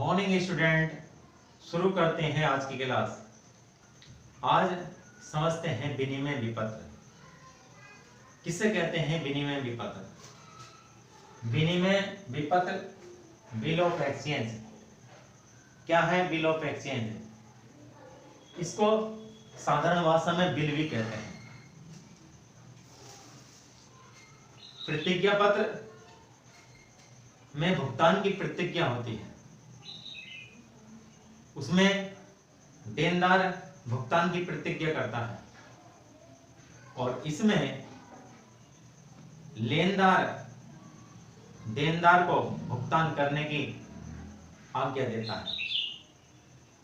Morning student, शुरू करते हैं आज की क्लास। आज समझते हैं विनिमय विपत्र। किसे कहते हैं विनिमय विपत्र? विनिमय विपत्र, बिल ऑफ एक्सचेंज। क्या है बिल ऑफ एक्सचेंज? इसको साधारण भाषा में बिल भी कहते हैं। प्रतिज्ञा पत्र में भुगतान की प्रतिज्ञा होती है, उसमें देनदार भुगतान की प्रतिज्ञा करता है और इसमें लेनदार देनदार को भुगतान करने की आज्ञा देता है।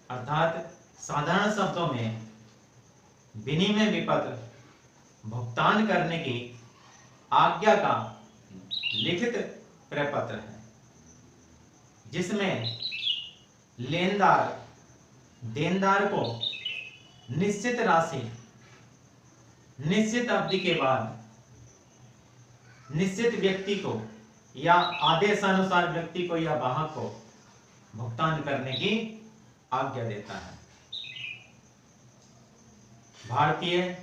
अर्थात साधारण शब्दों में विनिमय विपत्र भुगतान करने की आज्ञा का लिखित प्रपत्र है, जिसमें लेनदार देनदार को निश्चित राशि निश्चित अवधि के बाद निश्चित व्यक्ति को या आदेशानुसार व्यक्ति को या वाहक को भुगतान करने की आज्ञा देता है। भारतीय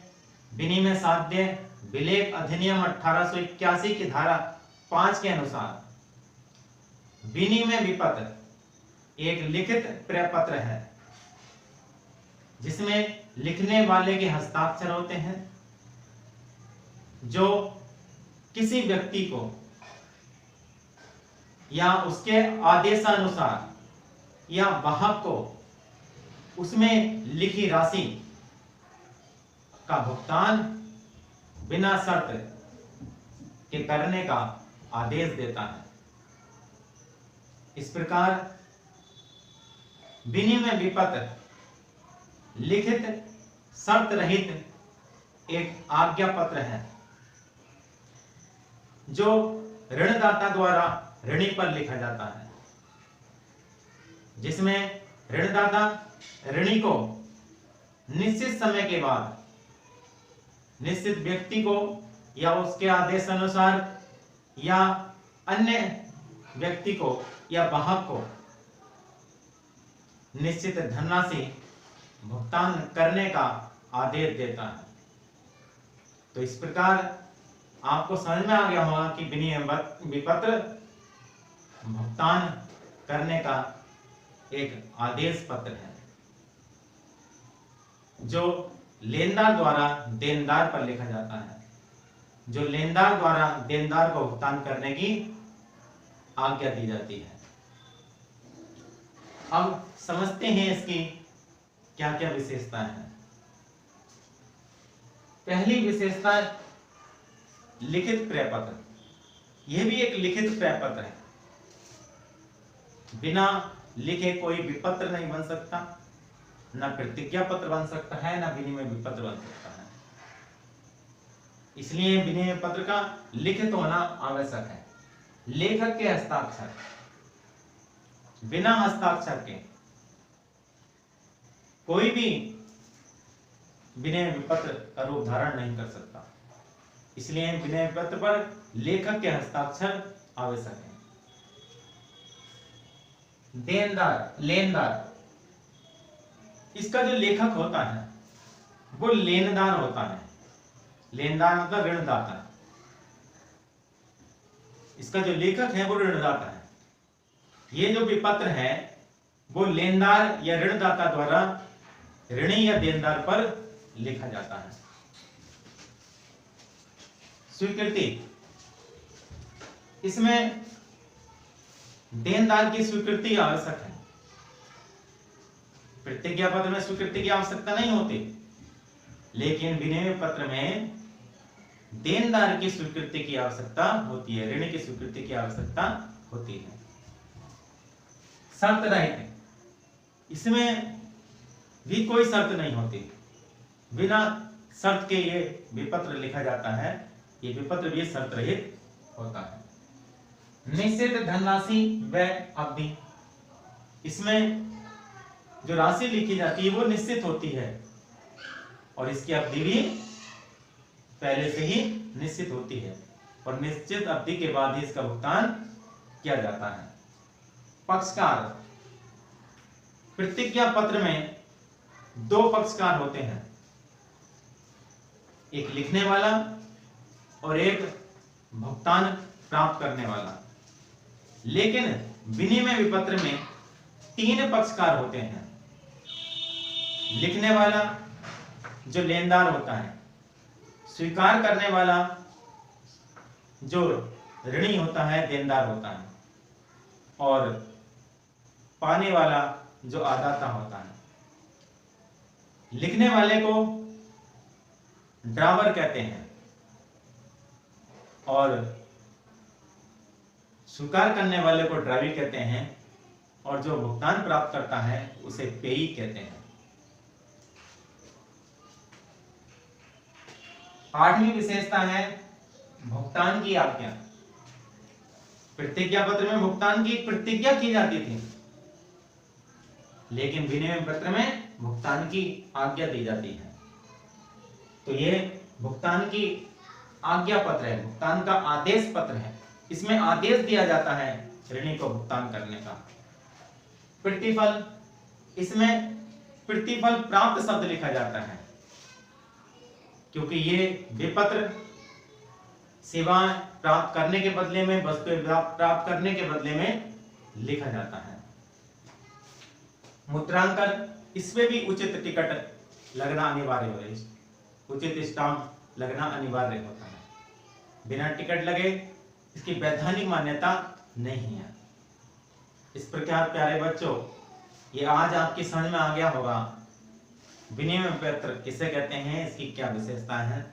विनिमय साध्य विलेख अधिनियम 1881 की धारा 5 के अनुसार विनिमय विपत्र एक लिखित प्रपत्र है, जिसमें लिखने वाले के हस्ताक्षर होते हैं, जो किसी व्यक्ति को या उसके आदेशानुसार या वाहक को उसमें लिखी राशि का भुगतान बिना शर्त के करने का आदेश देता है। इस प्रकार विनिमय विपत्र लिखित शर्त रहित एक आज्ञा पत्र है, जो ऋणदाता द्वारा ऋणी पर लिखा जाता है, जिसमें ऋणदाता ऋणी को निश्चित समय के बाद निश्चित व्यक्ति को या उसके आदेशानुसार या अन्य व्यक्ति को या वाहक को निश्चित धनराशि भुगतान करने का आदेश देता है। तो इस प्रकार आपको समझ में आ गया होगा कि विनिमय विपत्र भुगतान करने का एक आदेश पत्र है, जो लेनदार द्वारा देनदार पर लिखा जाता है, जो लेनदार द्वारा देनदार को भुगतान करने की आज्ञा दी जाती है। अब समझते हैं इसकी क्या क्या विशेषताएं हैं। पहली विशेषता लिखित प्रपत्र। यह भी एक लिखित प्रपत्र है। बिना लिखे कोई विपत्र नहीं बन सकता, ना प्रतिज्ञा पत्र बन सकता है, ना विनिमय विपत्र बन सकता है। इसलिए विनिमय पत्र का लिखित होना आवश्यक है। लेखक के हस्ताक्षर, बिना हस्ताक्षर के कोई भी विनिमय विपत्र का रूप धारण नहीं कर सकता। इसलिए विनिमय पत्र पर लेखक के हस्ताक्षर आवश्यक है। देनदार लेनदार, इसका जो लेखक होता है वो लेनदार होता है। लेनदार मतलब ऋणदाता। इसका जो लेखक है वो ऋणदाता है। ये जो विपत्र है वो लेनदार या ऋणदाता द्वारा ऋणी या देनदार पर लिखा जाता है। स्वीकृति, इसमें देनदार की स्वीकृति आवश्यक है। प्रतिज्ञा पत्र में स्वीकृति की आवश्यकता नहीं होती, लेकिन विनिमय पत्र में देनदार की स्वीकृति की आवश्यकता होती है, ऋणी की स्वीकृति की आवश्यकता होती है। शर्त रहित, इसमें भी कोई शर्त नहीं होती, बिना शर्त के ये विपत्र लिखा जाता है। ये विपत्र भी शर्त रहित होता है। निश्चित धनराशि व अवधि, इसमें जो राशि लिखी जाती है वो निश्चित होती है और इसकी अवधि भी पहले से ही निश्चित होती है और निश्चित अवधि के बाद ही इसका भुगतान किया जाता है। पक्षकार, प्रतिज्ञा पत्र में दो पक्षकार होते हैं, एक लिखने वाला और एक भुगतान प्राप्त करने वाला। लेकिन विनिमय विपत्र में तीन पक्षकार होते हैं, लिखने वाला जो लेनदार होता है, स्वीकार करने वाला जो ऋणी होता है, देनदार होता है, और पाने वाला जो आदाता होता है। लिखने वाले को ड्रावर कहते हैं और स्वीकार करने वाले को ड्रावी कहते हैं, और जो भुगतान प्राप्त करता है उसे पेयी कहते हैं। आठवीं विशेषता है भुगतान की आज्ञा। प्रतिज्ञा पत्र में भुगतान की प्रतिज्ञा की जाती थी, लेकिन विनिमय पत्र में भुगतान की आज्ञा दी जाती है। तो ये भुगतान की आज्ञा पत्र है, भुगतान का आदेश पत्र है। इसमें आदेश दिया जाता है ऋणी को भुगतान करने का। प्रतिफल, इसमें प्रतिफल प्राप्त शब्द लिखा जाता है, क्योंकि ये विपत्र सेवाएं प्राप्त करने के बदले में, वस्तुएं प्राप्त करने के बदले में लिखा जाता है। मुद्रांकन, इसमें भी उचित टिकट लगना अनिवार्य है, उचित स्टाम्प लगना अनिवार्य होता है। बिना टिकट लगे इसकी वैधानिक मान्यता नहीं है। इस प्रकार प्यारे बच्चों, ये आज आपकी समझ में आ गया होगा विनिमय पत्र किसे कहते हैं, इसकी क्या विशेषता है।